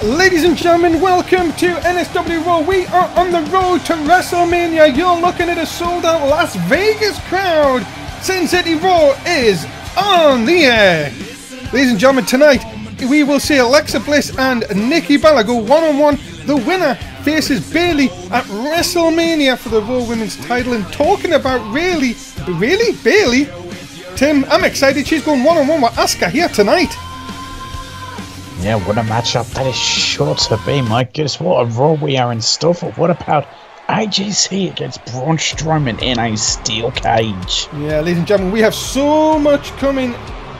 Ladies and gentlemen, welcome to NSW RAW. We are on the road to WrestleMania. You're looking at a sold-out Las Vegas crowd. Sin City Raw is on the air. Ladies and gentlemen, tonight we will see Alexa Bliss and Nikki Bella go one-on-one. The winner faces Bayley at WrestleMania for the Raw Women's title. And talking about really Bayley, Tim, I'm excited. She's going one-on-one with Asuka here tonight. Yeah, what a matchup that is sure to be. My goodness, what a Raw we are in store for. What about IGC against Braun Strowman in a steel cage? Yeah, ladies and gentlemen, we have so much coming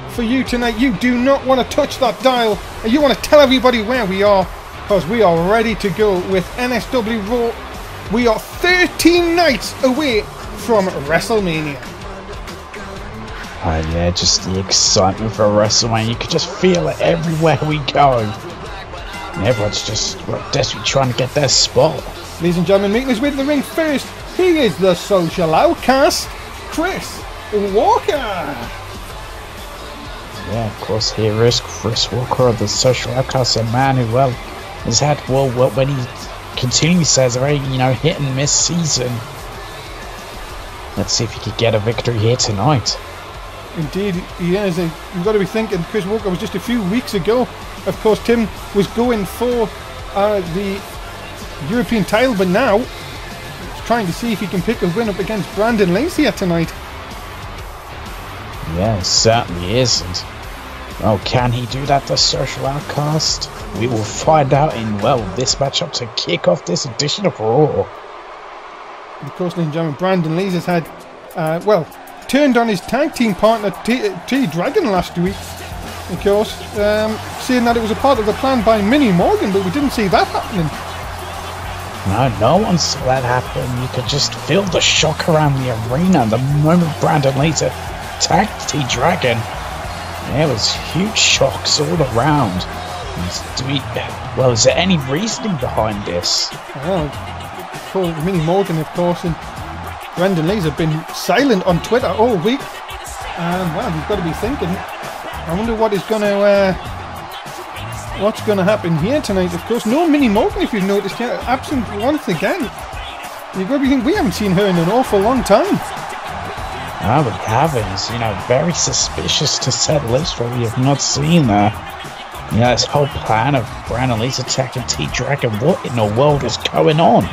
for you tonight. You do not want to touch that dial, and you want to tell everybody where we are, because we are ready to go with NSW Raw. We are 13 nights away from WrestleMania. Oh yeah, just the excitement for WrestleMania. You could just feel it everywhere we go. And everyone's just desperately trying to get their spot. Ladies and gentlemen, making his way to the ring first, he is the social outcast, Chris Walker. Yeah, of course, here is Chris Walker, the social outcast, a man who, well, has had, when he continually says a very, hit and miss season. Let's see if he could get a victory here tonight. Indeed, he is. You've got to be thinking Chris Walker was just a few weeks ago. Of course, Tim was going for the European title, but now he's trying to see if he can pick a win up against Brandon Lacey here tonight. Yeah, it certainly is. And, well, can he do that, the social outcast? We will find out in, this matchup to kick off this edition of Raw. Of course, ladies and gentlemen, Brandon Lacey has had, turned on his tag team partner T-Dragon last week, of course, saying that it was a part of the plan by Minnie Morgan, but we didn't see that happening. No one saw that happen. You could just feel the shock around the arena the moment Brandon Lacey attacked T-Dragon. There was huge shocks all around. Is there any reasoning behind this? Well, poor Minnie Morgan, of course, and Brandon Lacey have been silent on Twitter all week. You've got to be thinking, I wonder what's going to happen here tonight. Of course, no Minnie Morgan, if you've noticed, yet absent once again. You've got to be thinking, we haven't seen her in an awful long time. No, we haven't. Very suspicious to say the least, what we have not seen there. This whole plan of Brandon Lacey attacking T-Dragon, what in the world is going on?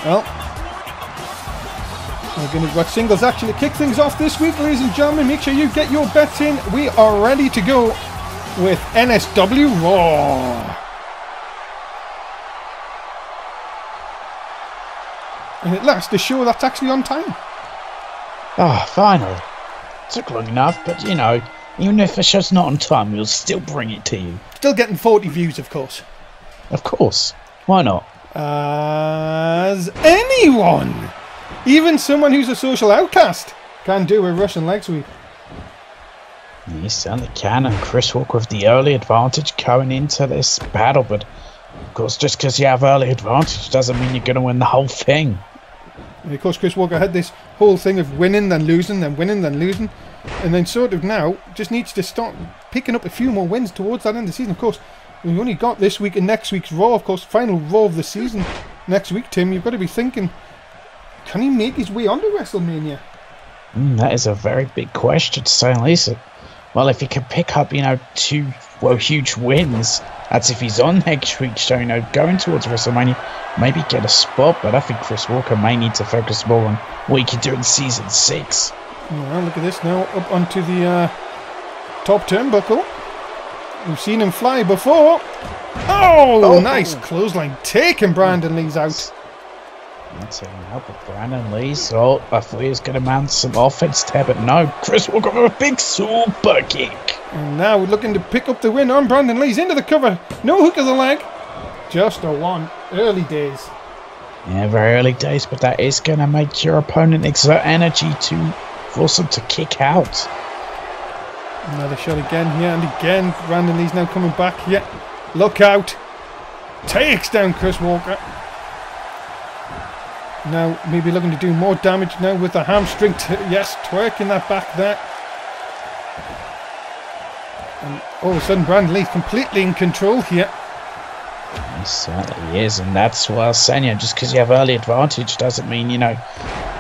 Well, we're going to watch singles action to kick things off this week, ladies and gentlemen. Make sure you get your bets in. We are ready to go with NSW Raw. And at last, a show that's actually on time. Oh, finally. Took long enough, but even if the show's not on time, we'll still bring it to you. Still getting 40 views, of course. Of course. Why not? As anyone, even someone who's a social outcast, can do a Russian leg sweep. You certainly can, and Chris Walker with the early advantage going into this battle, but of course just because you have early advantage doesn't mean you're going to win the whole thing. And of course Chris Walker had this whole thing of winning then losing, then winning then losing, and then sort of now just needs to start picking up a few more wins towards that end of the season. Of course, we've only got this week and next week's Raw, of course, final Raw of the season next week. Tim, you've got to be thinking, can he make his way onto WrestleMania? That is a very big question, to say the least. Well, if he can pick up, two huge wins, that's if he's on next week's show, going towards WrestleMania, maybe get a spot, but I think Chris Walker may need to focus more on what he can do in Season 6. Well, look at this now, up onto the top turnbuckle. We've seen him fly before. Oh, nice clothesline, taking Brandon Lee's out. That's it now, but Brandon Lee, so I thought he was going to mount some offense there, but no, Chris Walker with a big super kick. And now we're looking to pick up the win on Brandon Lee's into the cover. No hook of the leg, just a one. Early days. Yeah, very early days, but that is going to make your opponent exert energy to force them to kick out. Another shot again here and again. Brandon Lee's now coming back. Yeah, look out. Takes down Chris Walker. Now maybe looking to do more damage now with the hamstring. Yes, twerking that back there. And all of a sudden, Brandon Lee's completely in control here. He certainly is, and that's what I was saying. You know, just because you have early advantage doesn't mean, you know,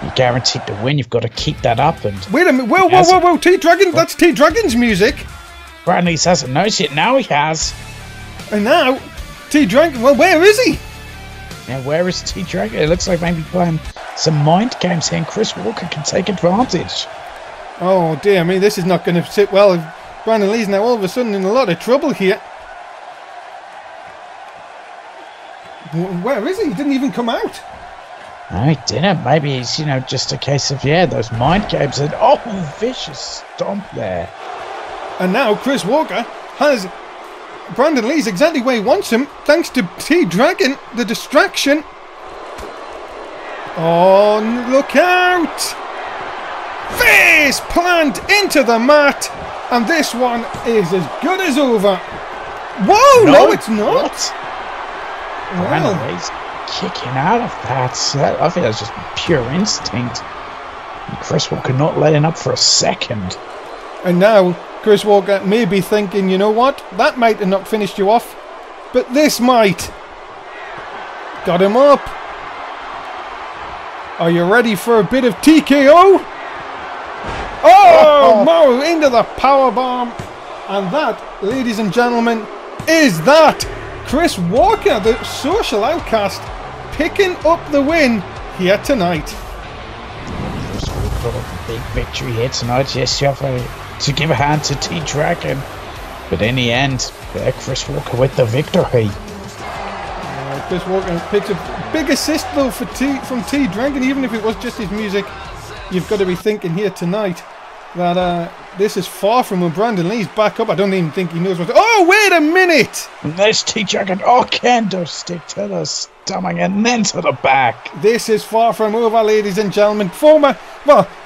you're guaranteed to win. You've got to keep that up. And wait a minute. Whoa. T-Dragon, that's T-Dragon's music. Brandon Lee hasn't noticed it. Now he has. And now, T-Dragon, well, where is he? Now, where is T-Dragon? It looks like maybe playing some mind games here, and Chris Walker can take advantage. Oh, dear me, this is not going to sit well. Brandon Lee's now all of a sudden in a lot of trouble here. Where is he? He didn't even come out. No, he didn't. Maybe it's, you know, just a case of, yeah, those mind games. And, oh, vicious stomp there. And now Chris Walker has Brandon Lee's exactly where he wants him, thanks to T-Dragon, the distraction. Oh, look out! Face plant into the mat. And this one is as good as over. Whoa, no it's not. Brandon Lee's kicking out of that. I think that's just pure instinct. And Chris Walker not letting up for a second. And now Chris Walker may be thinking, you know what? That might have not finished you off, but this might. Got him up. Are you ready for a bit of TKO? Oh, Mo into the powerbomb. And that, ladies and gentlemen, is that. Chris Walker, the social outcast, picking up the win here tonight. Chris Walker, a big victory here tonight. Yes, you have to give a hand to T-Dragon. But in the end, Chris Walker with the victory. Chris Walker picks a big assist though from T-Dragon, even if it was just his music. You've got to be thinking here tonight that this is far from when Brandon Lee's back up. I don't even think he knows what. Oh, wait a minute! And there's T-Dragon. Oh, kendo stick to the stomach and then to the back. This is far from over, ladies and gentlemen. Former,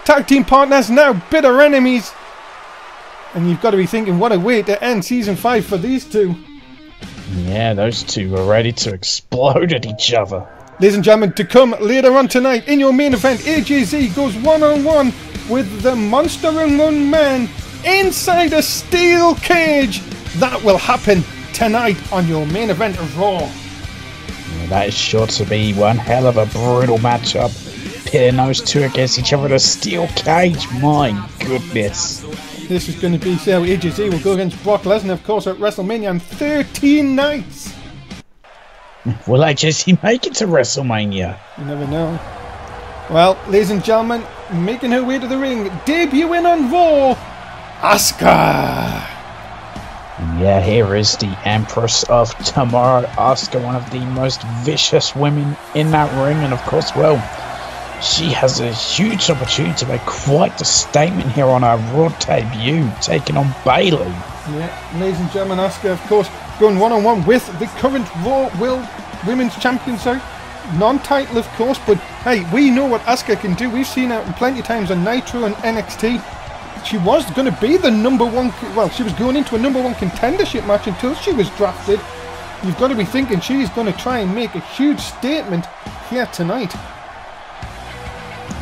tag team partners, now bitter enemies. And you've got to be thinking, what a way to end season 5 for these two. Yeah, those two are ready to explode at each other. Ladies and gentlemen, to come later on tonight in your main event, AJZ goes one-on-one with the Monster Unknown Man inside a steel cage. That will happen tonight on your main event of Raw. Yeah, that is sure to be one hell of a brutal matchup. Pitting those two against each other in a steel cage. My goodness. This is going to be how AJZ will go against Brock Lesnar, of course, at WrestleMania in 13 nights. Will AJZ make it to WrestleMania? You never know. Well, ladies and gentlemen, making her way to the ring, debuting on Raw, Asuka. And yeah, here is the Empress of Tomorrow, Asuka, one of the most vicious women in that ring. And of course, well, she has a huge opportunity to make quite the statement here on her Raw debut, taking on Bayley. Yeah, ladies and gentlemen, Asuka, of course, going one-on-one with the current Raw World Women's Champion, non-title, of course, but hey, we know what Asuka can do. We've seen her plenty of times on Nitro and NXT. She was going to be the number one, she was going into a number one contendership match until she was drafted. You've got to be thinking she's going to try and make a huge statement here tonight.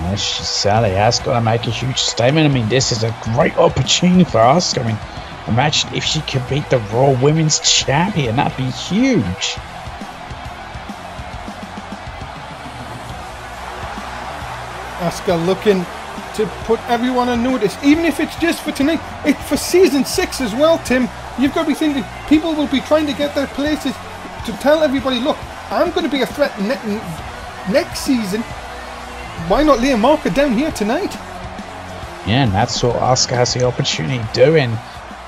Well, she sadly has got to make a huge statement. I mean, this is a great opportunity for Asuka. I mean, imagine if she could beat the Raw Women's Champion. That'd be huge. Asuka looking to put everyone on notice, even if it's just for tonight. It's for season 6 as well, Tim. You've got to be thinking people will be trying to get their places to tell everybody, look, I'm going to be a threat next season. Why not lay a marker down here tonight? Yeah, and that's what Asuka has the opportunity of doing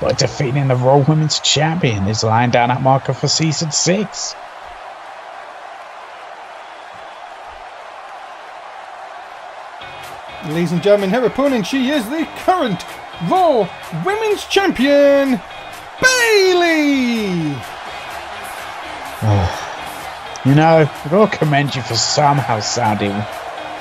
by defeating the Raw Women's Champion. Is laying down that marker for season 6. Ladies and gentlemen, her opponent, she is the current Raw Women's Champion, Bayley! You know, I've got to commend you for somehow sounding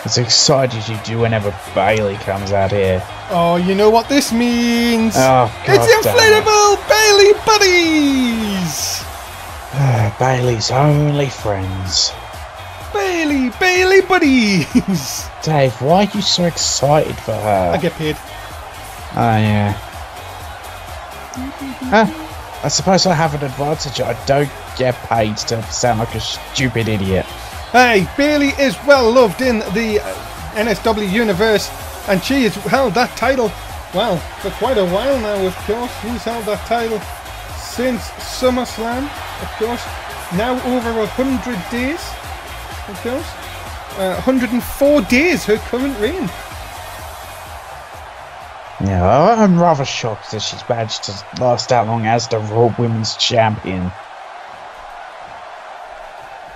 as excited as you do whenever Bayley comes out here. Oh, you know what this means? Oh, God, it's inflatable Bayley buddies! Bayley's only friends. Bayley buddies! Dave, why are you so excited for her? I get paid. Oh, yeah. I suppose I have an advantage. I don't get paid to sound like a stupid idiot. Hey, Bayley is well loved in the NSW universe, and she has held that title, well, for quite a while now, of course. She's held that title since SummerSlam, of course. Now over 100 days, of course. 104 days, her current reign. Yeah, I'm rather shocked that she's managed to last that long as the Raw Women's Champion.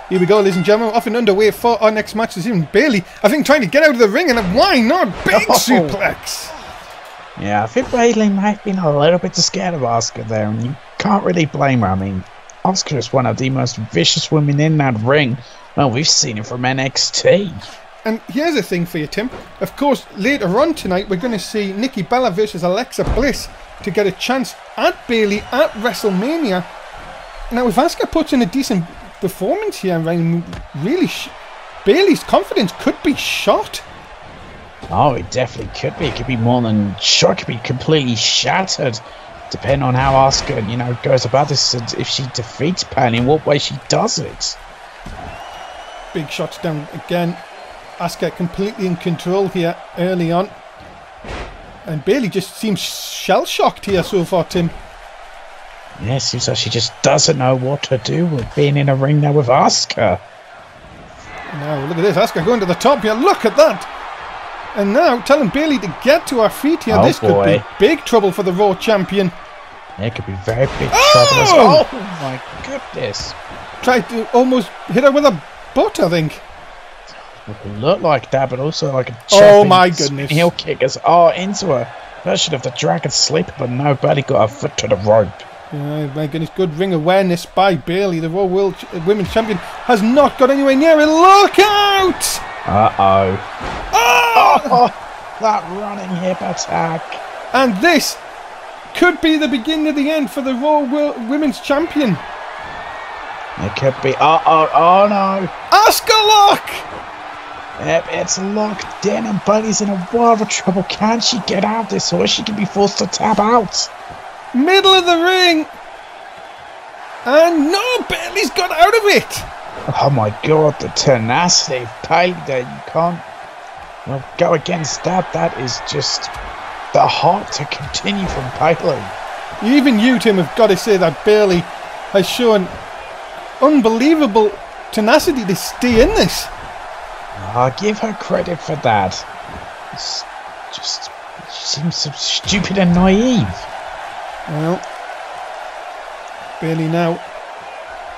Here we go, ladies and gentlemen, off and underway for our next match. There's even Bayley, I think, trying to get out of the ring, and why not? Big suplex! Yeah, I think Bayley might have been a little bit scared of Asuka there, and you can't really blame her. I mean, Asuka is one of the most vicious women in that ring. Well, we've seen it from NXT. And here's a thing for you, Tim. Of course, later on tonight, we're going to see Nikki Bella versus Alexa Bliss to get a chance at Bayley at WrestleMania. Now, if Asuka puts in a decent performance here, Ryan, really, Bayley's confidence could be shot. Oh, it definitely could be. It could be more than shot. It could be completely shattered, depending on how Asuka, goes about this. And if she defeats Pan, in what way she does it. Big shots down again. Asuka completely in control here early on. And Bayley just seems shell-shocked here so far, Tim. Yeah, it seems like she just doesn't know what to do with being in a ring now with Asuka. Now, look at this. Asuka going to the top here. Look at that. And now telling Bayley to get to her feet here. Oh, this boy. could be big trouble for the Raw champion. Yeah, it could be very big trouble as well. Oh, my goodness. Tried to almost hit her with a butt, I think. It looked like that, but also like a oh my goodness heel kick into her version of the Dragon Sleeper, but no, Bayley got her foot to the rope. Oh my goodness, good ring awareness by Bayley. The Raw World Women's Champion has not got anywhere near it. Look out! Uh-oh. Oh! That running hip attack. And this could be the beginning of the end for the Raw World Women's Champion. It could be. Oh no. Asuka lock! Yep, it's locked in and Bayley's in a world of trouble. Can she get out of this, or is she going to be forced to tap out? Middle of the ring. And no, Bayley's got out of it. Oh my god, the tenacity of Bayley there. You can't go against that. That is just the heart to continue from Bayley. Even you, Tim, have got to say that Bayley has shown unbelievable tenacity to stay in this. I'll give her credit for that. It's just, she seems so stupid and naive. Well, Bayley now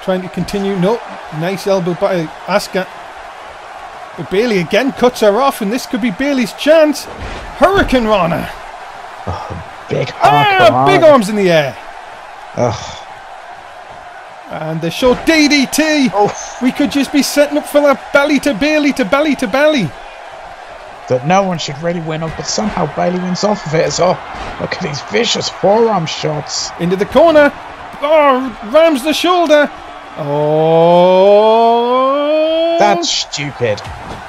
trying to continue. No, nice elbow by Asuka. But Bayley again cuts her off, and this could be Bayley's chance. Hurricane Rana. Oh, big arms in the air. Ugh. And the short DDT. Oh. We could just be setting up for that belly to Bayley to belly to belly. That no one should really win up, but somehow Bayley wins off of it as well. Look at these vicious forearm shots. Into the corner. Oh, rams the shoulder. Oh. That's stupid.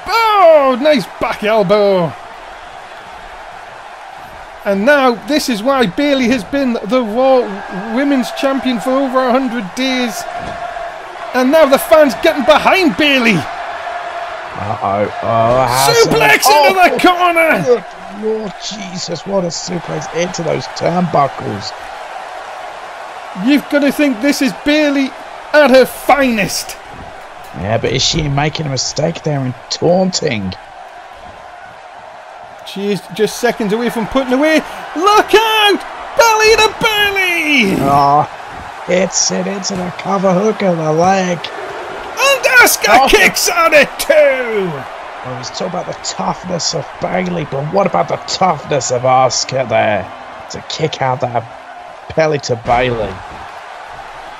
Oh, nice back elbow. And now, this is why Bayley has been the Raw Women's Champion for over 100 days. And now the fans getting behind Bayley. Suplex into the corner. Good Lord Jesus, what a suplex into those turnbuckles. You've got to think this is Bayley at her finest. Yeah, but is she making a mistake there in taunting? She is just seconds away from putting away. Look out! Belly to belly! Oh, hits it into the cover hook of the leg. And Asuka kicks at it too! Well, he's talking about the toughness of Bayley, but what about the toughness of Asuka there? To kick out that belly to Bayley.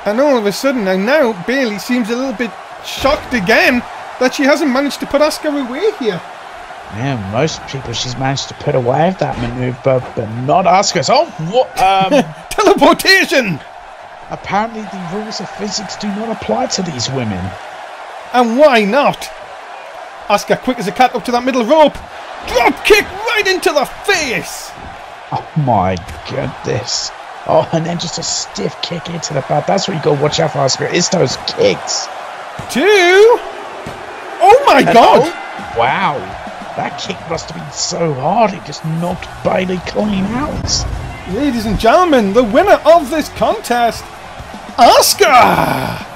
And all of a sudden, now Bayley seems a little bit shocked again that she hasn't managed to put Asuka away here. Yeah, most people she's managed to put away with that maneuver, but not Asuka. Oh, what? Teleportation! Apparently the rules of physics do not apply to these women. And why not? Asuka quick as a cat up to that middle rope. Drop kick right into the face! Oh my goodness. Oh, and then just a stiff kick into the back. That's where you go watch out for Asuka. It's those kicks. 2. Oh my God! Wow. That kick must have been so hard. It just knocked Bayley clean out. Ladies and gentlemen, the winner of this contest, Asuka!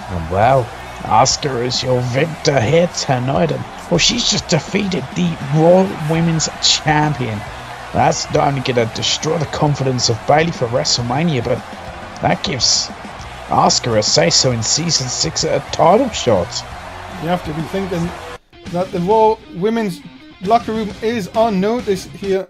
And well, Asuka is your victor here tonight. And well, she's just defeated the Raw Women's Champion. That's not only going to destroy the confidence of Bayley for WrestleMania, but that gives Asuka a say-so in Season 6 at a title shot. You have to be thinking that the Raw Women's locker room is on notice here.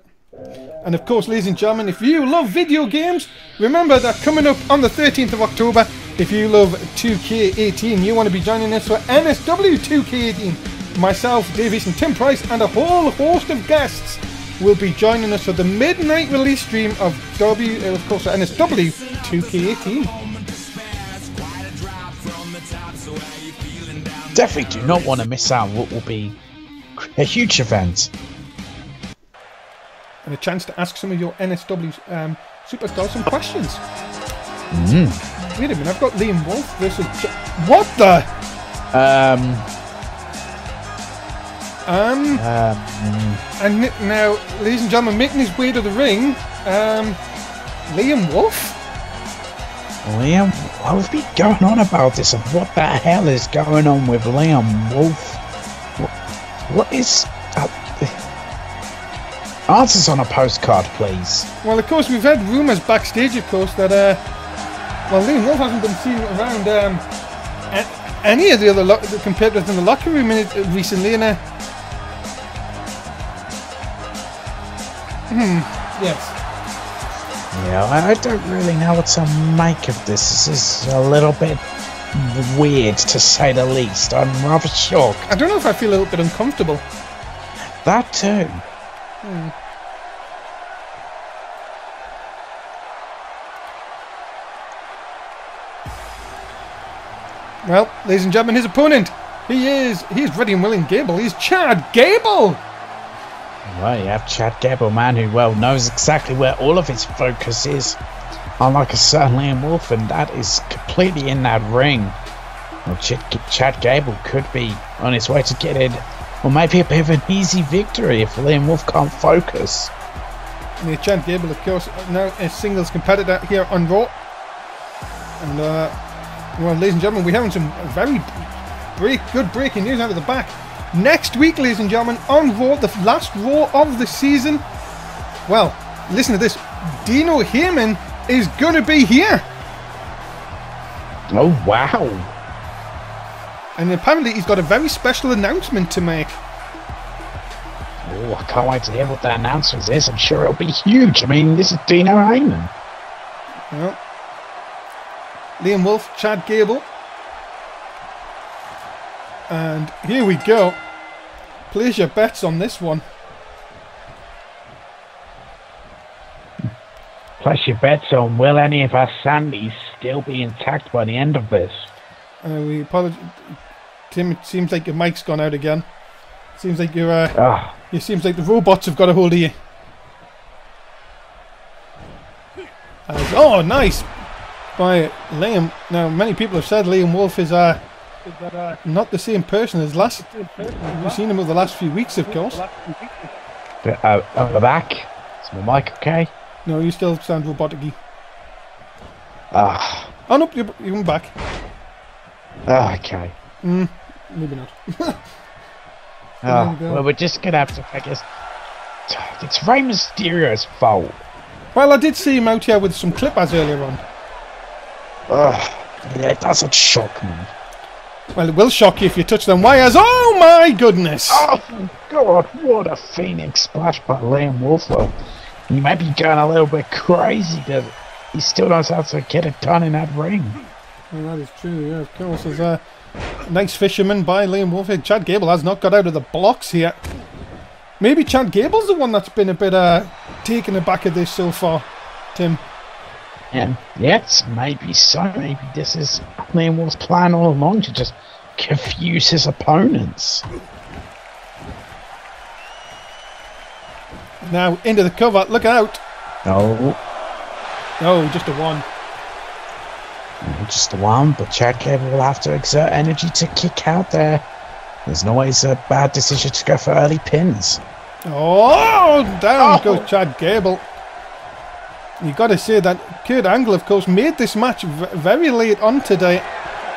And of course, ladies and gentlemen, if you love video games, remember that coming up on the 13th of October, if you love 2K18, you want to be joining us for NSW 2K18. Myself, Dave East and Tim Price and a whole host of guests will be joining us for the midnight release stream of NSW 2K18. Definitely do not want to miss out what will be a huge event. And a chance to ask some of your NSW superstars some questions. Wait a minute, I've got Liam Wolf versus... What the? And now, ladies and gentlemen, making his way to the ring, Liam Wolf? Liam, what have been going on about this, and what the hell is going on with Liam Wolf? What is... answers on a postcard, please. Well, of course, we've had rumours backstage, of course, that well, Liam Wolf hasn't been seen around any of the other competitors in the locker room recently, and yes. Yeah, I don't really know what to make of this. This is a little bit weird, to say the least. I'm rather shocked. I don't know if I feel a little bit uncomfortable. That too. Well, ladies and gentlemen, his opponent, he's ready and willing Gable. He's Chad Gable! Well, you have Chad Gable, man, who, well, knows exactly where all of his focus is. Unlike a certain Liam Wolf, and that is completely in that ring. Well, Chad Gable could be on his way to get it, or maybe a bit of an easy victory if Liam Wolf can't focus. And Chad Gable, of course, now a singles competitor here on Raw. And, well, ladies and gentlemen, we're having some very good breaking news out of the back. Next week, ladies and gentlemen, on Raw, the last Raw of the season. Well, listen to this. Dino Heyman is going to be here. Oh, wow. And apparently he's got a very special announcement to make. Oh, I can't wait to hear what that announcement is. I'm sure it'll be huge. I mean, this is Dino Heyman. Well, Liam Wolf, Chad Gable. And here we go. Place your bets on this one. Place your bets on, will any of our Sandys still be intact by the end of this? We apologize. Tim, it seems like your mic's gone out again. Seems like you're it seems like the robots have got a hold of you. Oh, nice by Liam. Now, many people have said Liam Wolf is not the same person as last. We've seen him over the last few weeks, of course. On the back. Is my mic okay? No, you still sound robotic-y. Ah. Oh no, you're back. Okay. Maybe not. Well, we're just gonna have to, I guess. It's Rey Mysterio's fault. Well, I did see him out here with some clippers earlier on. Yeah, it doesn't shock me. Well, it will shock you if you touch them wires. Oh my goodness! Oh God, what a Phoenix splash by Liam Wolf. Well, he may be going a little bit crazy, but he still knows how to get it done in that ring. Well, that is true, yeah, of course. There's a nice fisherman by Liam Wolf. Chad Gable has not got out of the blocks here. Maybe Chad Gable's the one that's been a bit taken aback of this so far, Tim. Yes, maybe so. Maybe this is Liam Wolf's plan all along, to just confuse his opponents. Now into the cover. Look out! No. Oh, just a 1. Just the one, but Chad Gable will have to exert energy to kick out there. There's always a bad decision to go for early pins. Oh, down goes Chad Gable. You got to say that Kurt Angle, of course, made this match very late on today.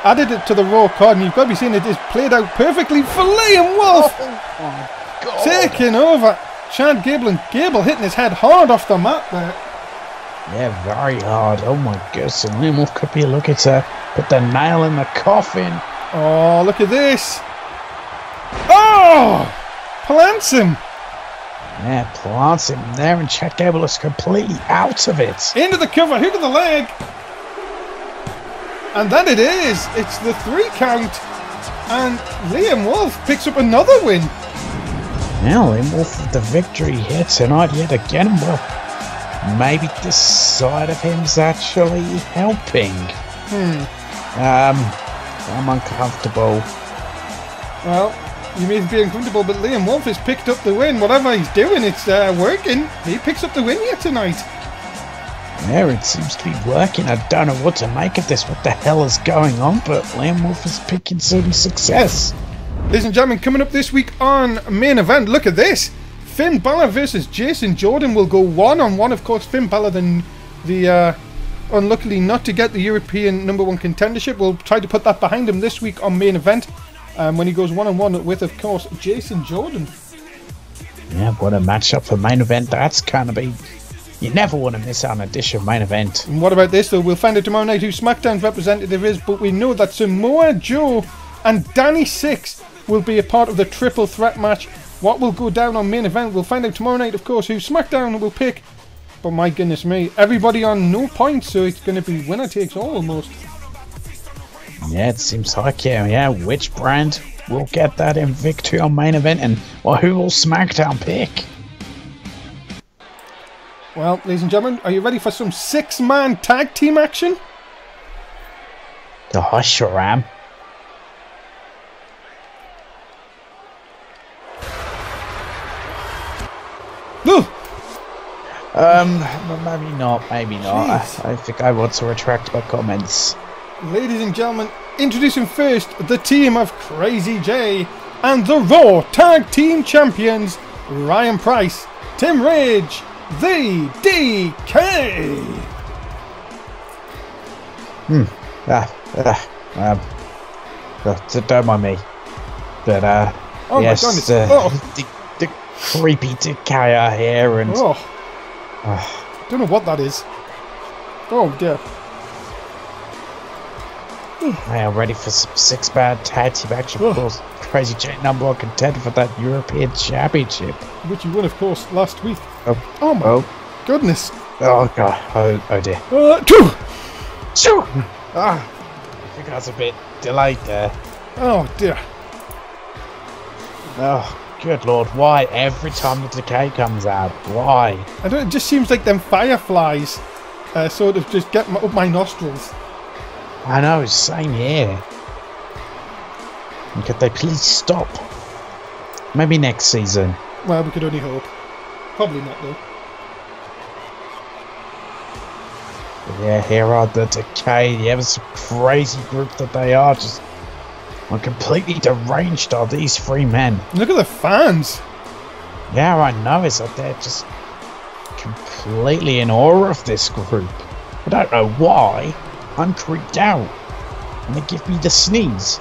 Added it to the Raw card, and you've got to be seeing it is played out perfectly for Liam Wolf. Oh my God. Taking over Chad Gable, and Gable hitting his head hard off the mat there. Yeah, very hard. Oh my goodness. And Liam Wolf could be looking to put the nail in the coffin. Oh, look at this. Oh! Plants him. Yeah, plants him there, and Chad Gable is completely out of it. Into the cover, hook of the leg. And then it is. It's the 3 count. And Liam Wolf picks up another win. Now Liam Wolf with the victory here tonight yet again. Well, maybe this side of him's actually helping. I'm uncomfortable. Well, you may be uncomfortable, but Liam Wolf has picked up the win. Whatever he's doing, it's working. He picks up the win here tonight. Yeah, it seems to be working. I don't know what to make of this. What the hell is going on? But Liam Wolf is picking some success. Ladies and gentlemen, coming up this week on Main Event, look at this. Finn Balor versus Jason Jordan will go 1-on-1. Of course, Finn Balor, the unluckily not to get the European #1 contendership. We'll try to put that behind him this week on Main Event when he goes 1-on-1 with, of course, Jason Jordan. Yeah, what a matchup for Main Event. That's going to be... You never want to miss out on a dish of Main Event. And what about this, though? We'll find out tomorrow night who SmackDown's representative is, but we know that Samoa Joe and Danny Six will be a part of the triple threat match. What will go down on Main Event? We'll find out tomorrow night, of course, who SmackDown will pick. But my goodness me, everybody on no points, so it's going to be winner takes all almost. Yeah, it seems like, yeah, which brand will get that in victory on Main Event, and who will SmackDown pick? Well, ladies and gentlemen, are you ready for some 6-man tag team action? I sure am. Maybe not. I think I want to retract my comments. Ladies and gentlemen, introducing first the team of Crazy J and the Raw Tag Team Champions, Ryan Price, Tim Rage, the Decay. Don't mind me. But oh yes, my goodness. The creepy Decay are here, and don't know what that is. Oh dear. I am ready for some 6-man tag team action. Of course, Crazy J #1 contender for that European Championship, which you won, of course, last week. Oh my goodness. Oh god. Oh dear. Two. I think I was a bit delayed there. Oh dear. Oh, good lord. Why every time the Decay comes out? Why? I don't. It just seems like them fireflies sort of just get up my nostrils. I know, same here. And could they please stop? Maybe next season. Well, we could only hope. Probably not, though. But yeah, here are the Decay, the ever so crazy group that they are. Just completely deranged are these 3 men. Look at the fans. Yeah, I know, is that they're just completely in awe of this group. I don't know why. I'm creeped out, and they give me the sneeze.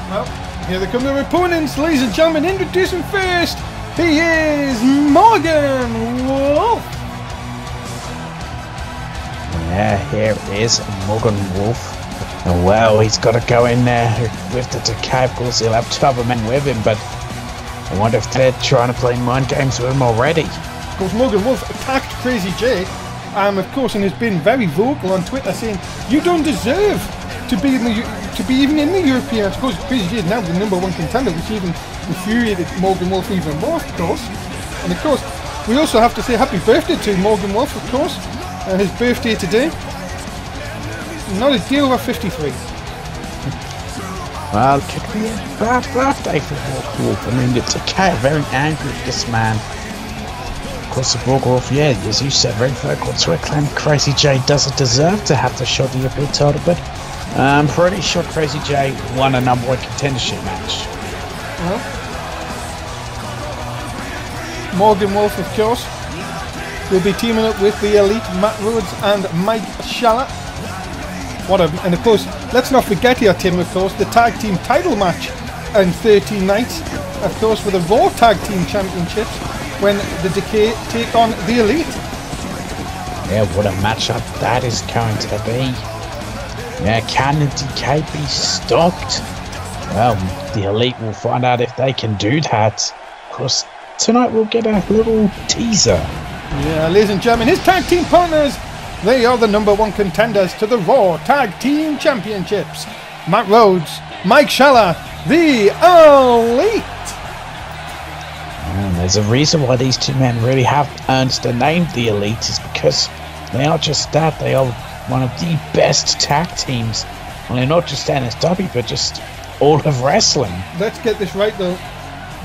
Well, here they come their opponents, ladies and gentlemen. Introducing first, he is Morgan Wolf. Yeah, here it is, Morgan Wolf. And well, he's got to go in there with the Decay. Of course, he'll have 2 other men with him, but I wonder if they're trying to play mind games with him already. Of course, Morgan Wolf attacked Crazy J, of course, and has been very vocal on Twitter, saying you don't deserve to be even in the European. Of course, Crazy J is now the #1 contender, which even infuriated Morgan Wolf even more, of course. And of course, we also have to say happy birthday to Morgan Wolf, of course, his birthday today. Not a deal over 53. Well, it could be a bad birthday for Wolf. I mean, the Decay are very angry at this man. Of course, the Wolf, yeah, as you said, very vocal to acclaim Crazy J doesn't deserve to have the shot of the European title, but I'm pretty sure Crazy J won a number one contendership match. Well, Morgan Wolf, of course, will be teaming up with the Elite, Matt Rhodes and Mike Schaller. And of course, let's not forget here, Tim, of course, the tag team title match in 13 nights, of course, for the Raw Tag Team Championships, when the Decay take on the Elite. Yeah, what a matchup that is going to be. Yeah, can the Decay be stopped? Well, the Elite will find out if they can do that. Of course, tonight we'll get a little teaser. Yeah, ladies and gentlemen, his tag team partners, they are the number one contenders to the Raw Tag Team Championships. Matt Rhodes, Mike Schaller, the Elite. And there's a reason why these two men really have earned the name the Elite, is because they are just that. They are one of the best tag teams. Well, not just NSW, but just all of wrestling. Let's get this right though.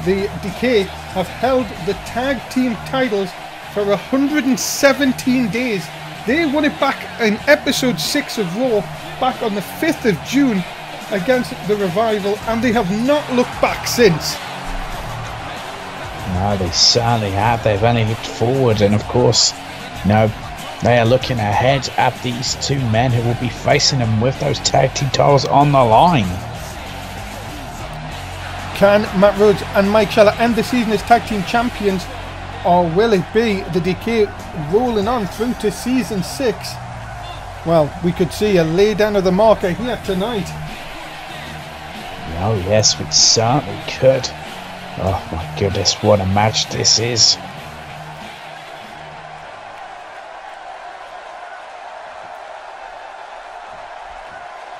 The Decay have held the tag team titles for 117 days. They won it back in episode 6 of Raw, back on the 5th of June against the Revival, and they have not looked back since. No, they certainly have. They've only looked forward, and of course, they are looking ahead at these two men who will be facing them with those tag team titles on the line. Can Matt Rhodes and Mike Schaller end the season as tag team champions, or will it be the Decay rolling on through to season 6? Well, we could see a lay down of the marker here tonight. Oh yes, we certainly could. Oh my goodness, what a match this is.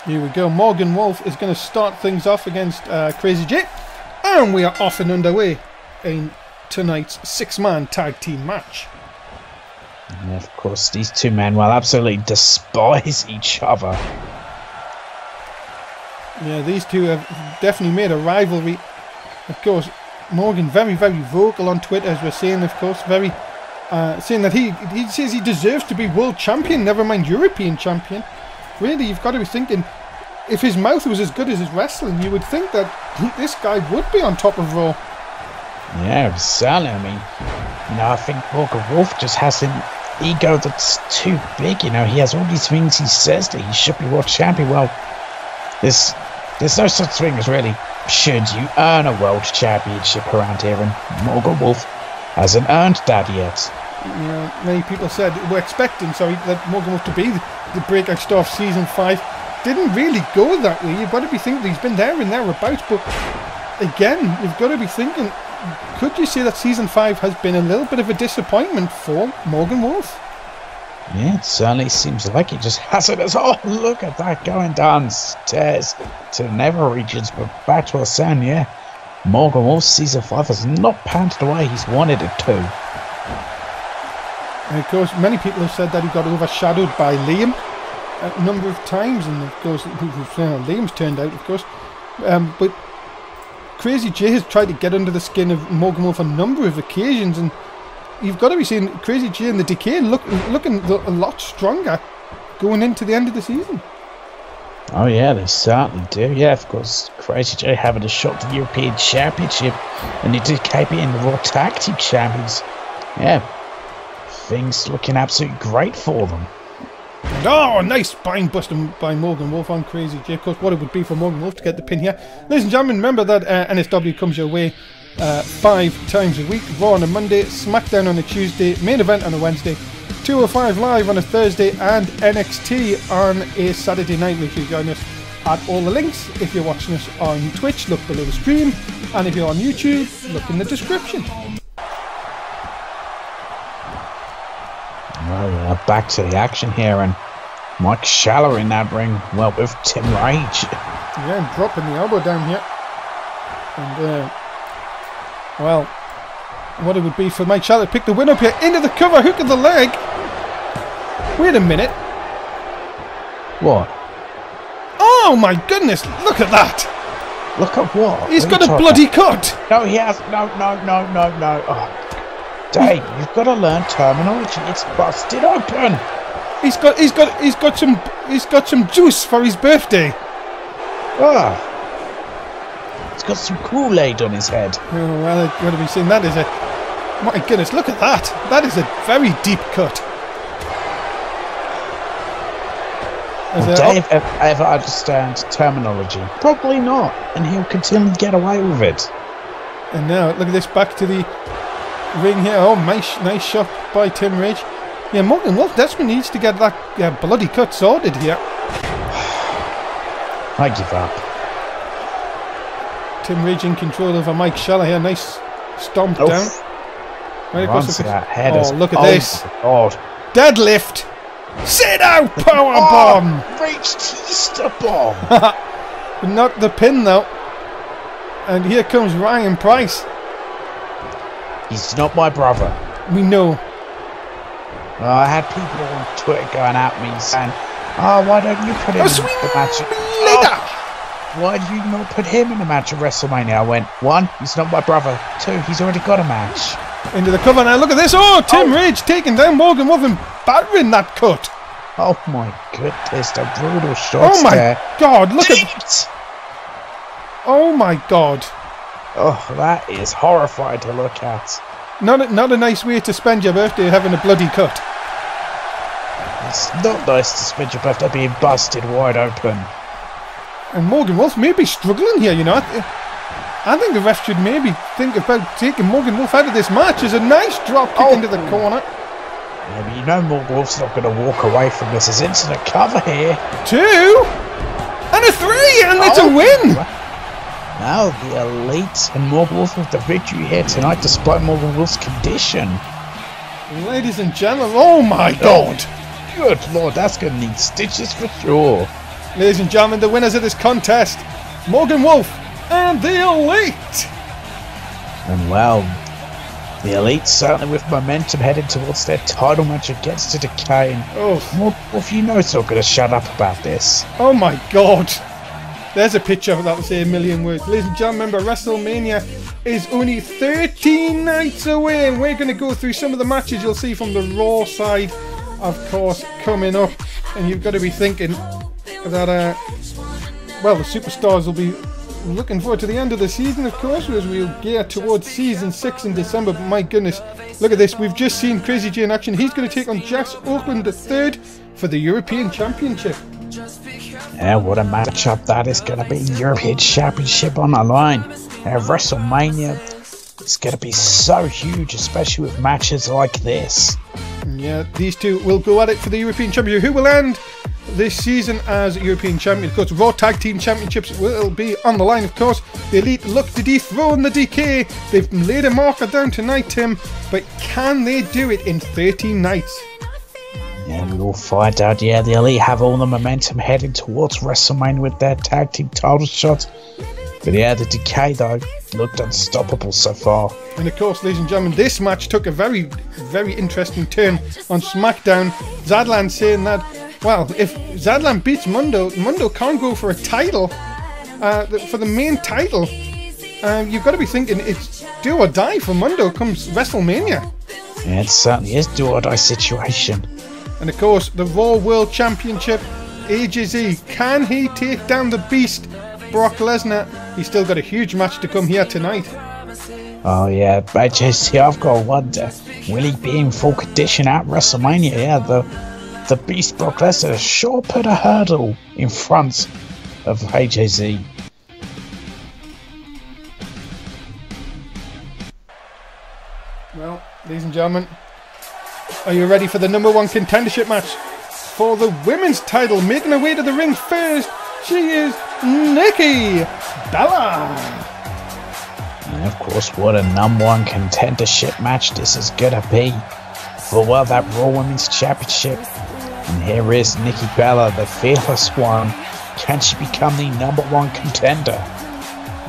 Here we go. Morgan Wolf is going to start things off against Crazy J. And we are off and underway in tonight's 6-man tag team match. And of course, these two men will absolutely despise each other. Yeah, these two have definitely made a rivalry. Of course, Morgan very, very vocal on Twitter, as we're saying, of course, very saying that he says he deserves to be world champion, never mind European champion. Really, you've got to be thinking, if his mouth was as good as his wrestling, you would think that this guy would be on top of Raw. Yeah, certainly. I mean, I think Morgan Wolf just has an ego that's too big. He has all these things he says that he should be world champion. Well, there's no such thing as really should you earn a world championship around here, and Morgan Wolf hasn't earned that yet. Many people said we're expecting, that Morgan Wolf to be the breakout star of season 5. Didn't really go that way. You've got to be thinking he's been there and thereabouts, but again, you've got to be thinking, could you say that season 5 has been a little bit of a disappointment for Morgan Wolf? Yeah, it certainly seems like he just has it as, oh, look at that, going down stairs to the Never regions, but back to our sound, yeah. Morgan Wolf's season 5 has not panned the way he's wanted it to. And of course, many people have said that he got overshadowed by Liam a number of times, and of course, Liam's turned out, of course. But Crazy J has tried to get under the skin of Morgan Wolf on a number of occasions, and you've got to be seeing Crazy J and the Decay looking a lot stronger going into the end of the season. Oh yeah, they certainly do. Yeah, of course, Crazy J having a shot at the European Championship, and the Decay being the Raw Tag Team Champions. Yeah, things looking absolutely great for them. Oh, nice spine busting by Morgan Wolf on Crazy J. Of course, what it would be for Morgan Wolf to get the pin here. Ladies and gentlemen, remember that NSW comes your way 5 times a week. Raw on a Monday, SmackDown on a Tuesday, Main Event on a Wednesday, 205 Live on a Thursday, and NXT on a Saturday night. Make sure you join us at all the links. If you're watching us on Twitch, look below the stream, and if you're on YouTube, look in the description. Well, back to the action here, and Mike Schaller in that ring, well, with Tim Rage. Yeah, and dropping the elbow down here. And, well, what it would be for Mike Schaller to pick the win up here, into the cover, hook of the leg. Wait a minute. What? Oh my goodness, look at that. Look at what? He's got a bloody cut. No, he has. No. Oh, Dave, you've got to learn terminology. It's busted open. He's got some juice for his birthday. Ah. He's got some Kool-Aid on his head. Oh, well, what have we seen that, is it? My goodness, look at that. That is a very deep cut. Will Dave ever understand terminology? Probably not, and he'll continue to get away with it. And now, look at this, back to the ring here. Oh, nice shot by Tim Ridge. Yeah, Morgan Wolf desperately needs to get that bloody cut sorted here. I give up. Tim Ridge in control over Mike Schaller here. Nice stomp down. Right across the that head. Oh, look at this. God. Deadlift. Sit out, power bomb. Reached Easter bomb. But not the pin though. And here comes Ryan Price. He's not my brother. We know. I had people on Twitter going at me saying, "Oh, why don't you put him in the match?" Why do you not put him in the match at WrestleMania? I went, 1, he's not my brother. 2, he's already got a match. Into the cover now. Look at this. Oh, Tim Ridge taking down Morgan Wolf and battering that cut. Oh my goodness, the brutal shots. Oh my there. God! Look at. Oh my God! Oh, that is horrifying to look at. Not a nice way to spend your birthday, having a bloody cut. It's not nice to spend your birthday being busted wide open. And Morgan Wolf may be struggling here, you know. I think the ref should maybe think about taking Morgan Wolf out of this match. There's a nice drop kick into the corner. Yeah, but you know Morgan Wolf's not going to walk away from this. There's into the cover here. 2 and a 3, and it's a win. Now the Elite and Morgan Wolf with the victory here tonight, despite Morgan Wolf's condition. Ladies and gentlemen, oh my God! Good Lord, that's going to need stitches for sure. Ladies and gentlemen, the winners of this contest, Morgan Wolf and the Elite. And well, the Elite certainly with momentum heading towards their title match against the Decay. And Morgan Wolf, you know it's not going to shut up about this. Oh my God! There's a picture that will say a million words. Ladies and gentlemen, remember WrestleMania is only 13 nights away, and we're going to go through some of the matches you'll see from the Raw side, of course, coming up. And you've got to be thinking that, well, the superstars will be looking forward to the end of the season, of course, as we'll gear towards season 6 in December. But my goodness, look at this. We've just seen Crazy J in action. He's going to take on Jess Oakland III for the European Championship. Yeah, what a matchup that is going to be. European Championship on the line. WrestleMania, it's going to be so huge, especially with matches like this. Yeah, these two will go at it for the European Championship. Who will end this season as European Champion? Of course, Raw Tag Team Championships will be on the line, of course. The Elite look to dethrone the Decay. They've laid a marker down tonight, Tim, but can they do it in 13 nights? Yeah, we will find out. Yeah, the Elite have all the momentum heading towards WrestleMania with their tag team title shot. But yeah, the Decay, though, looked unstoppable so far. And of course, ladies and gentlemen, this match took a very, very interesting turn on SmackDown. Zadlan saying that, well, if Zadlan beats Mundo, Mundo can't go for a title, for the main title. You've got to be thinking it's do or die for Mundo comes WrestleMania. Yeah, it certainly is do or die situation. And of course, the Raw World Championship, AJZ, can he take down the Beast, Brock Lesnar? He's still got a huge match to come here tonight. Oh yeah, AJZ, I've got to wonder, will he be in full condition at WrestleMania? Yeah, the Beast Brock Lesnar sure put a hurdle in front of AJZ. Well, ladies and gentlemen, are you ready for the #1 contendership match for the women's title? Making her way to the ring first, she is Nikki Bella. And of course, what a #1 contendership match this is gonna be for, well, that Raw Women's Championship. And here is Nikki Bella, the fearless one. Can she become the #1 contender?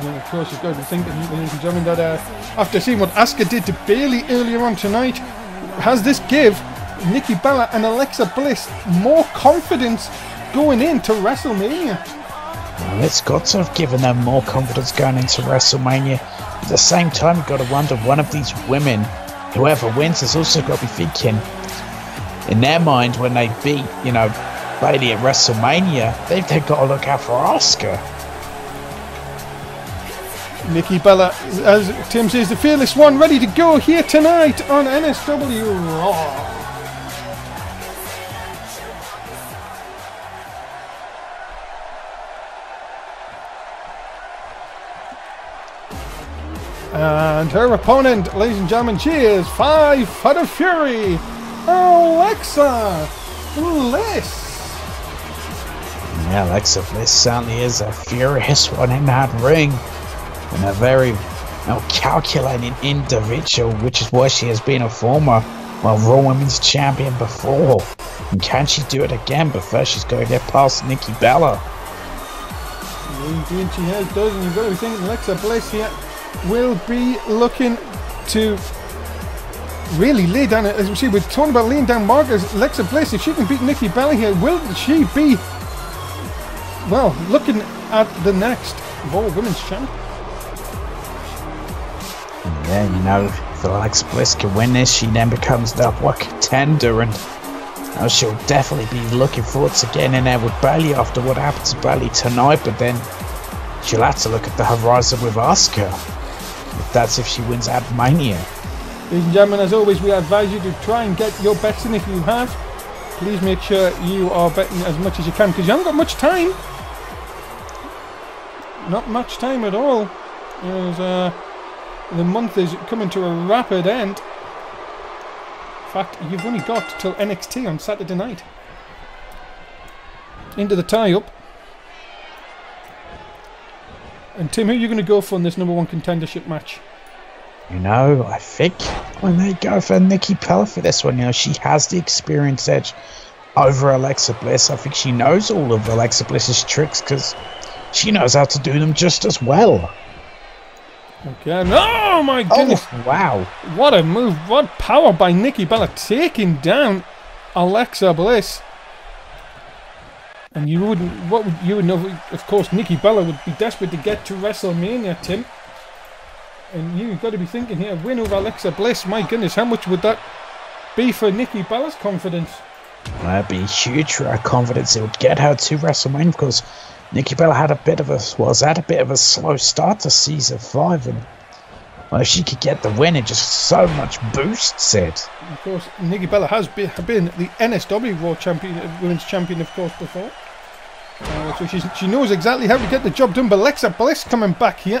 Yeah, of course, you've got to be thinking, ladies and gentlemen, that after seeing what Asuka did to Bayley earlier on tonight, has this give Nikki Bella and Alexa Bliss more confidence going into WrestleMania? Well, it's got to have given them more confidence going into WrestleMania. At the same time, you've got to wonder, one of these women, whoever wins, has also got to be thinking, in their mind, when they beat, you know, Bayley at WrestleMania, they've got to look out for Asuka. Nikki Bella, as Tim says, the fearless one, ready to go here tonight on NSW Raw. And her opponent, ladies and gentlemen, she is 5 Foot of Fury, Alexa Bliss. Yeah, Alexa Bliss certainly is a furious one in that ring. And a very calculating individual, which is why she has been a former Raw Women's Champion before. And can she do it again? But first she's got to get past Nikki Bella. Indeed she has, doesn't you? You've got to be thinking Alexa Bliss here will be looking to really lay down, as we see, we're talking about laying down markers. Alexa Bliss, if she can beat Nikki Bella here, will she be, well, looking at the next Raw Women's Champion? Yeah, you know, if Alexa Bliss can win this, she then becomes the upper contender, and she'll definitely be looking forward to getting in there with Bayley after what happened to Bayley tonight, but then she'll have to look at the horizon with Asuka. That's if she wins at Mania. Ladies and gentlemen, as always, we advise you to try and get your bets in if you have. Please make sure you are betting as much as you can, because you haven't got much time. Not much time at all. As, the month is coming to a rapid end. In fact, you've only got till NXT on Saturday night. Into the tie-up. And Tim, who are you going to go for in this #1 contendership match? You know, I think I may go for Nikki Bella for this one. You know, she has the experience edge over Alexa Bliss. I think she knows all of Alexa Bliss's tricks because she knows how to do them just as well. Okay. Oh my goodness! Oh, wow! What a move! What power by Nikki Bella taking down Alexa Bliss. And you would know? Of course, Nikki Bella would be desperate to get to WrestleMania, Tim. And you've got to be thinking here, win over Alexa Bliss. My goodness, how much would that be for Nikki Bella's confidence? That'd be huge for her confidence. It would get her to WrestleMania because Nikki Bella had a bit of a slow start to season 5, and well, if she could get the win, it just so much boosts it. Of course, Nikki Bella has been the NSW RAW champion, women's champion, of course, before. So she knows exactly how to get the job done. But Alexa Bliss coming back here,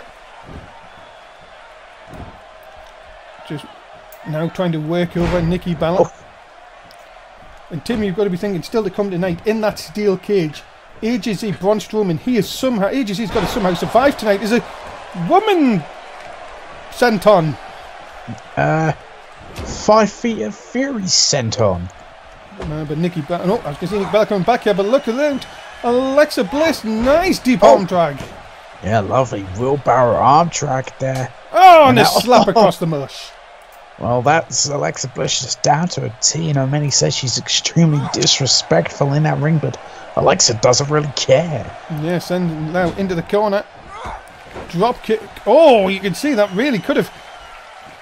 just now trying to work over Nikki Bella. Oh. And Tim, you've got to be thinking, still to come tonight in that steel cage, AJZ Braun Strowman. AJZ's got to somehow survive tonight. Is a woman sent on? 5 Feet of Fury sent on. But Nikki Bella, no, I was going to see Nikki Bella coming back here, but look at that. Alexa Bliss, nice deep arm drag. Yeah, lovely wheelbarrow arm drag there. Oh, and a slap across the mush. Well, that's Alexa Bliss just down to a T. You know, many say she's extremely disrespectful in that ring, but Alexa doesn't really care. Yes, and now into the corner. Drop kick. Oh, you can see that really could have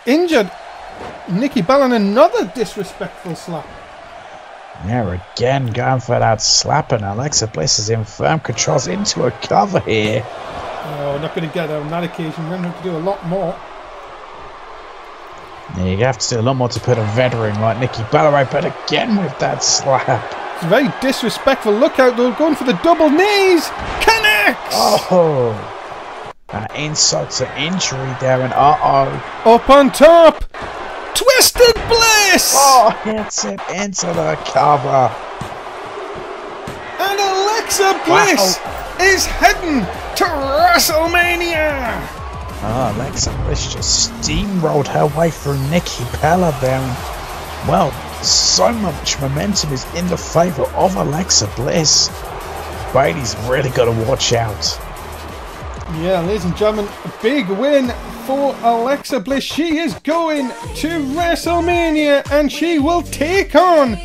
injured Nikki Bella, and another disrespectful slap. Yeah, again going for that slap, and Alexa Bliss is in firm controls into a cover here. Oh, not going to get her on that occasion. We're going to have to do a lot more. Yeah, you have to do a lot more to put a veteran like Nikki Bella right, but again with that slap. It's very disrespectful. Look out, though, going for the double knees. Connects! Oh, insult to injury there, and uh-oh. Up on top. Twisted Bliss! Oh, hits it into the cover. And Alexa Bliss is heading to WrestleMania! Oh, Alexa Bliss just steamrolled her way through Nikki Bella there. Well, so much momentum is in the favour of Alexa Bliss. Bayley's really got to watch out. Yeah, ladies and gentlemen, a big win for Alexa Bliss. She is going to WrestleMania and she will take on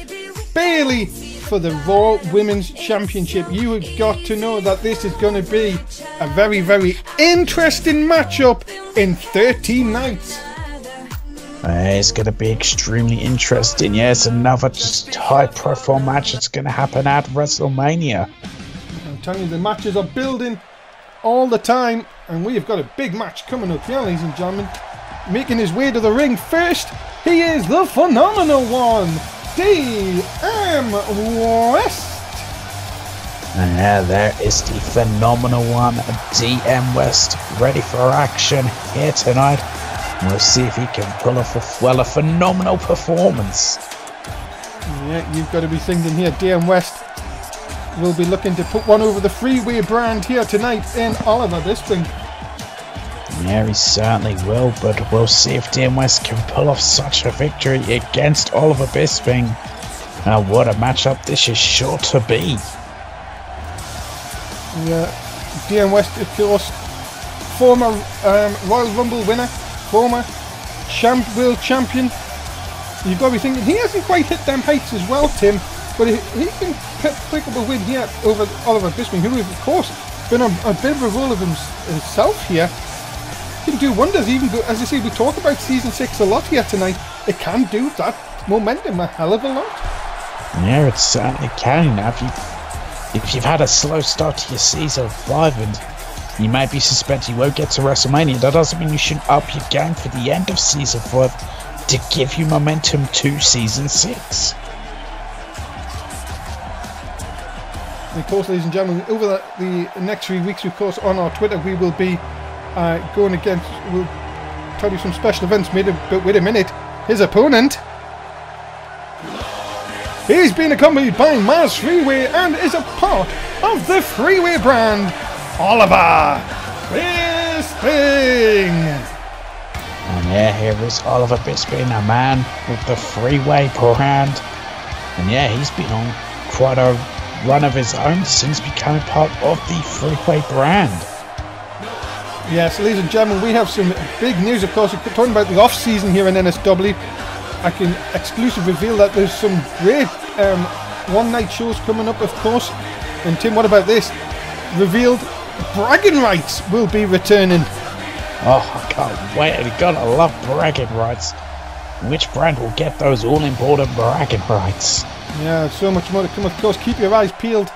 Bayley for the Raw Women's Championship. You have got to know that this is going to be a very, very interesting matchup in 13 nights. It's going to be extremely interesting. Yes, another just high-profile match that's going to happen at WrestleMania. I'm telling you, the matches are building all the time, and we have got a big match coming up here, ladies and gentlemen. Making his way to the ring first, he is the phenomenal one, DM West. And there is the phenomenal one, DM West, ready for action here tonight. We'll see if he can pull off a phenomenal performance. Yeah, you've got to be thinking here, DM West will be looking to put one over the Freeway brand here tonight in Oliver Bisping. Yeah, he certainly will, but we'll see if DM West can pull off such a victory against Oliver Bisping. Now, what a matchup this is sure to be. Yeah, DM West, of course, former Royal Rumble winner, former world champion. You've got to be thinking, he hasn't quite hit them heights as well, Tim, but he can pick up a win here over Oliver Bisping, who has, of course, been on a bit of a roll of himself here. Can do wonders, even though, as I say, we talk about Season 6 a lot here tonight. It can do that momentum a hell of a lot. Yeah, it certainly can. Now, if you've had a slow start to your Season 5 and you might be suspected you won't get to WrestleMania, that doesn't mean you shouldn't up your game for the end of Season 5 to give you momentum to Season 6. And of course, ladies and gentlemen, over the next 3 weeks, of course, on our Twitter, we will be going against, we'll tell you some special events made, but wait a minute, his opponent, he's been accompanied by Maz Freeway and is a part of the Freeway brand, Oliver Bisping. And yeah, here is Oliver Bisping, a man with the Freeway brand. And yeah, he's been on quite a run of his own since becoming part of the Freeway brand. Yes, ladies and gentlemen, we have some big news, of course. We're talking about the off-season here in NSW. I can exclusively reveal that there's some great one-night shows coming up, of course. And Tim, what about this? Revealed bragging rights will be returning. Oh, I can't wait. You've got to love bragging rights. Which brand will get those all-important bragging rights? Yeah, so much more to come. Of course, keep your eyes peeled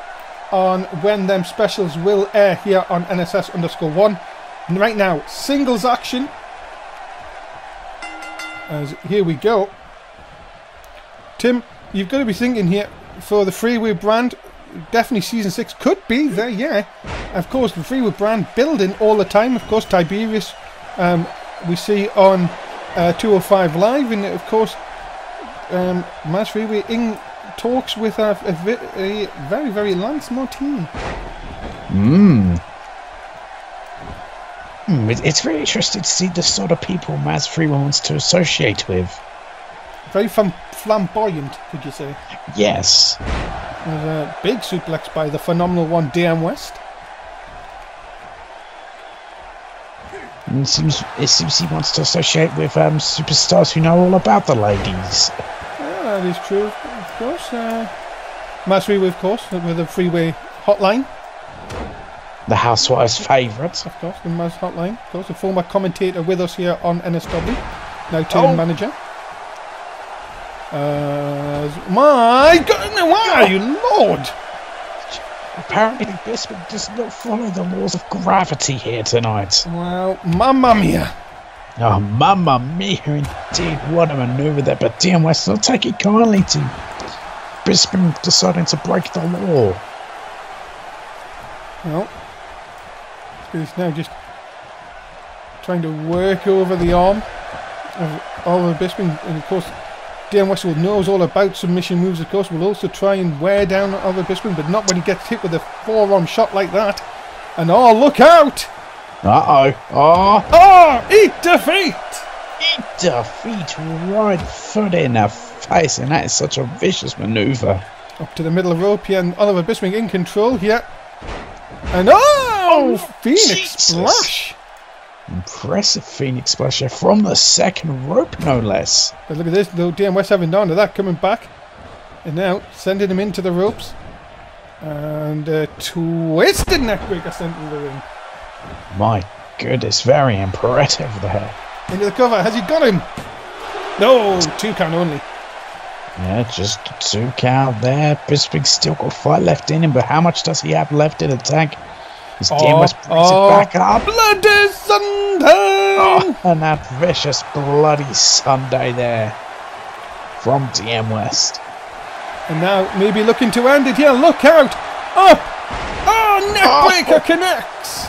on when them specials will air here on NSS_1. And right now, singles action. As here we go. Tim, you've got to be thinking here for the Freeway brand. Definitely Season 6 could be there, yeah. Of course, the Freeway brand building all the time. Of course, Tiberius we see on 205 Live. And of course, Maz Freeway in talks with a very, very Lance Martini. It's very interesting to see the sort of people Maz Freeway wants to associate with. Very flamboyant, could you say? Yes. There's a big suplex by the phenomenal one, DM West. And it seems he wants to associate with superstars who know all about the ladies. Yeah, that is true, of course. Maz Freeway, of course, with the Freeway hotline. The Housewives' favourites. Of course, the Maz hotline. Of course, a former commentator with us here on NSW. Now turned manager. My God, why, Lord! Apparently, Bisping does not follow the laws of gravity here tonight. Well, mamma mia! Oh, mamma mia, indeed. What a manoeuvre there. But DM West not taking kindly to Bisping deciding to break the law. Well, he's now just trying to work over the arm of Oliver Bisping, and of course DM West knows all about submission moves. Of course, will also try and wear down Oliver Bisping, but not when he gets hit with a forearm shot like that. And oh, look out! Eat defeat! Eat defeat, right foot in the face, and that is such a vicious manoeuvre. Up to the middle of the rope here, and Oliver Bisping in control here. And Phoenix Jesus. Splash! Impressive Phoenix Splash from the second rope, no less. But look at this, though. DM West having down to that, coming back. And now sending him into the ropes. And a twisted neckbreaker sent into the ring. My goodness, very impressive there. Into the cover. Has he got him? No, 2 count only. Yeah, just 2 count there. Bisping still got 5 left in him, but how much does he have left in the tank? His DMS brings it back up. Bloody Sunday! Oh, and that vicious bloody Sunday there from DM West. And now maybe looking to end it here. Look out! Up! Oh, neckbreaker connects!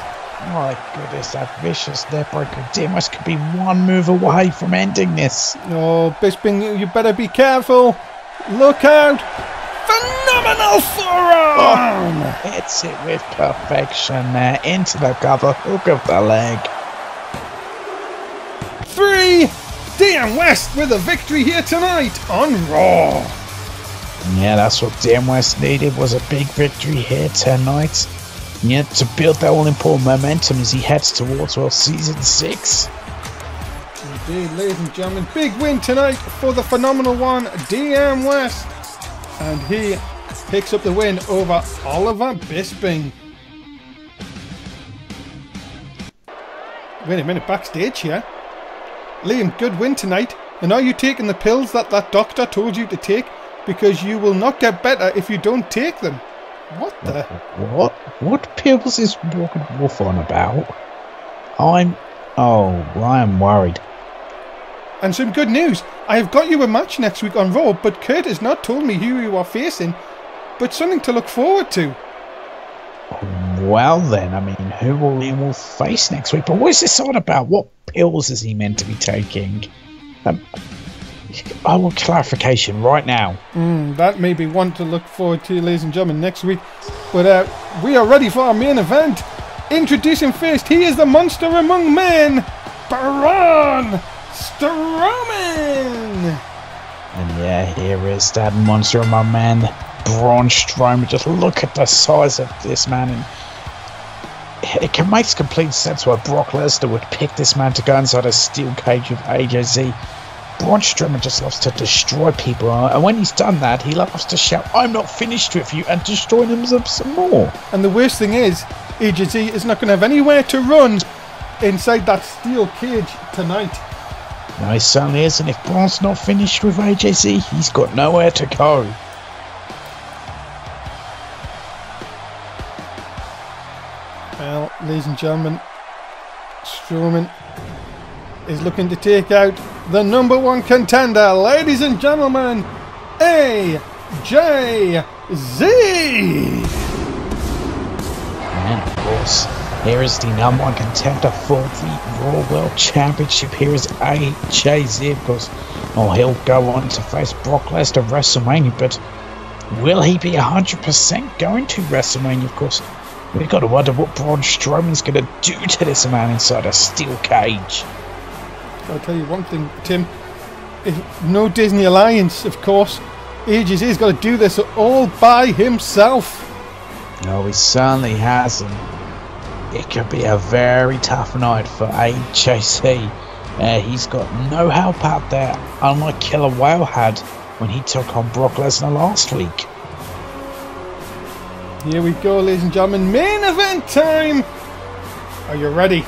My goodness, that vicious neckbreaker. DM West could be 1 move away from ending this. Oh, Bisping, you better be careful. Look out! Phenomenal forearm! Oh, hits it with perfection there into the cover hook of the leg. 3! DM West with a victory here tonight on Raw. Yeah, that's what DM West needed, was a big victory here tonight. Yeah, to build that all-important momentum as he heads towards Season 6. Indeed, ladies and gentlemen, big win tonight for the phenomenal one, DM West. And he picks up the win over Oliver Bisping. Wait a minute, backstage here. Liam, good win tonight. And are you taking the pills that doctor told you to take? Because you will not get better if you don't take them. What the? What pills is Walker Wolf on about? I am worried. And some good news. I have got you a match next week on Raw, but Kurt has not told me who you are facing. But something to look forward to. Well then, I mean, who will Liam Wolf face next week? But what is this all about? What pills is he meant to be taking? I want clarification right now. That may be one to look forward to, ladies and gentlemen, next week. But we are ready for our main event. Introducing first, he is the monster among men, Braun Strowman. And yeah, here is that monster among men, Braun Strowman. Just look at the size of this man, and it makes complete sense why Brock Lesnar would pick this man to go inside a steel cage with AJZ. Braun Strowman just loves to destroy people, and when he's done that, he loves to shout, "I'm not finished with you," and destroy them some more. And the worst thing is, AJZ is not going to have anywhere to run inside that steel cage tonight. No, he certainly isn't. If Braun's not finished with AJZ, he's got nowhere to go. Well, ladies and gentlemen, Strowman is looking to take out the #1 contender, ladies and gentlemen, AJZ. And of course, here is the #1 contender for the Raw World Championship. Here is AJZ, of course. Oh, he'll go on to face Brock Lesnar at WrestleMania, but will he be 100% going to WrestleMania? Of course, we've got to wonder what Braun Strowman's going to do to this man inside a steel cage. I'll tell you one thing, Tim. No Disney Alliance, of course. AJZ's got to do this all by himself. No, he certainly hasn't. It could be a very tough night for AJZ. He's got no help out there, unlike Killer Whale had when he took on Brock Lesnar last week. Here we go, ladies and gentlemen. Main event time! Are you ready?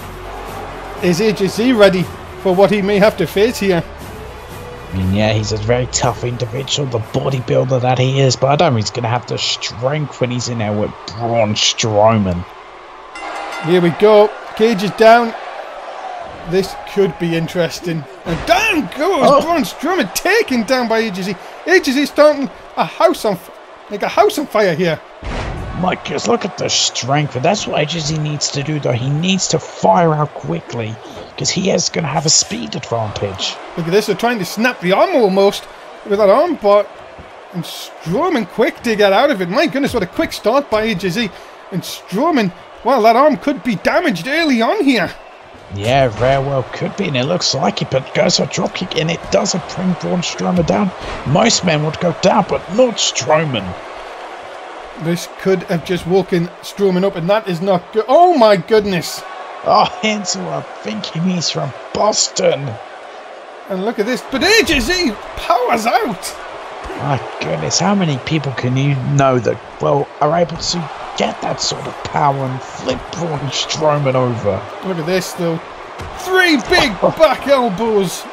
Is AJZ ready for what he may have to face here? I mean, yeah, he's a very tough individual, the bodybuilder that he is, but I don't think he's going to have the strength when he's in there with Braun Strowman. Here we go. Cage is down. This could be interesting. And down goes Braun Strowman, taken down by AJZ. AJZ starting a house on fire here. My goodness, look at the strength. And that's what AJZ needs to do, though. He needs to fire out quickly, because he is going to have a speed advantage. Look at this. They're trying to snap the arm almost with that arm, but and Strowman quick to get out of it. My goodness, what a quick start by AJZ. And Strowman, well, that arm could be damaged early on here. Yeah, very well could be, and it looks like it, but goes for a dropkick, and it doesn't bring Braun Strowman down. Most men would go down, but not Strowman. This could have just woken Strowman up, and that is not good. Oh my goodness. Oh, Hansel, I think he's from Boston. And look at this, but AJZ powers out. My goodness, how many people can you know that, well, are able to get that sort of power and flip Braun Strowman over? Look at this, though. 3 big back elbows.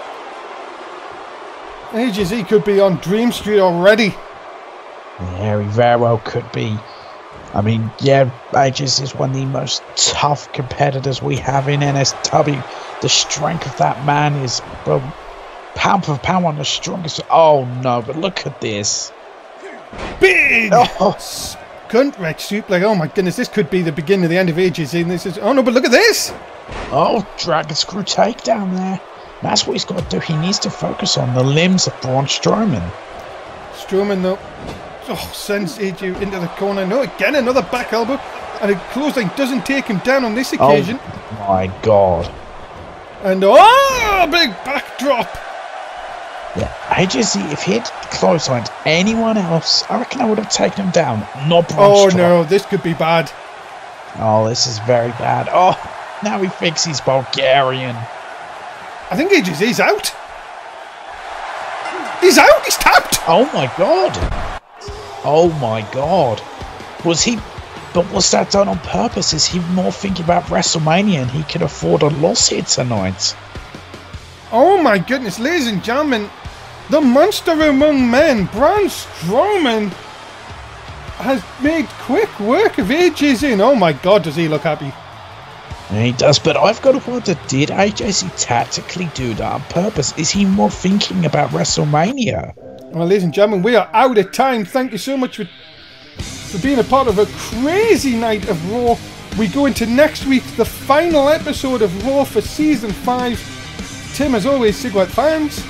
AJZ could be on Dream Street already. Yeah, he very well could be. I mean, yeah, AJZ is one of the most tough competitors we have in NSW. The strength of that man is, well, pound for pound one of the strongest. Oh no, but look at this. Big cunt wreck suplex. Oh my goodness, this could be the beginning of the end of AJZ. And this is, oh no, but look at this. Oh, Dragon Screw takedown there. That's what he's got to do. He needs to focus on the limbs of Braun Strowman. Strowman, though, sends AJ into the corner. No, again, another back elbow. And a clothesline doesn't take him down on this occasion. Oh, my God. And, big backdrop. Yeah, AJZ, if he had clotheslined anyone else, I reckon I would have taken him down. Not Braun Strowman. No, this could be bad. Oh, this is very bad. Oh, now he thinks he's Bulgarian. I think AJZ's out. He's out. He's tapped. Oh my God. Oh my God. Was that done on purpose? Is he more thinking about WrestleMania and he can afford a loss here tonight? Oh my goodness, ladies and gentlemen, the monster among men, Braun Strowman, has made quick work of AJZ. Oh my God, does he look happy? He does, but I've got to wonder, did AJZ tactically do that on purpose? Is he more thinking about WrestleMania? Well, ladies and gentlemen, we are out of time. Thank you so much for being a part of a crazy night of Raw. We go into next week, the final episode of Raw for Season 5. Tim, as always, Sigwart fans.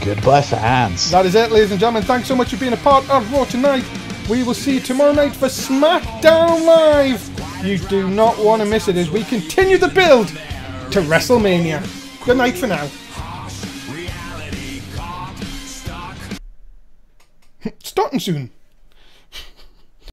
Goodbye, fans. That is it, ladies and gentlemen. Thanks so much for being a part of Raw tonight. We will see you tomorrow night for SmackDown Live. You do not want to miss it as we continue the build to WrestleMania. Good night for now. Starting soon.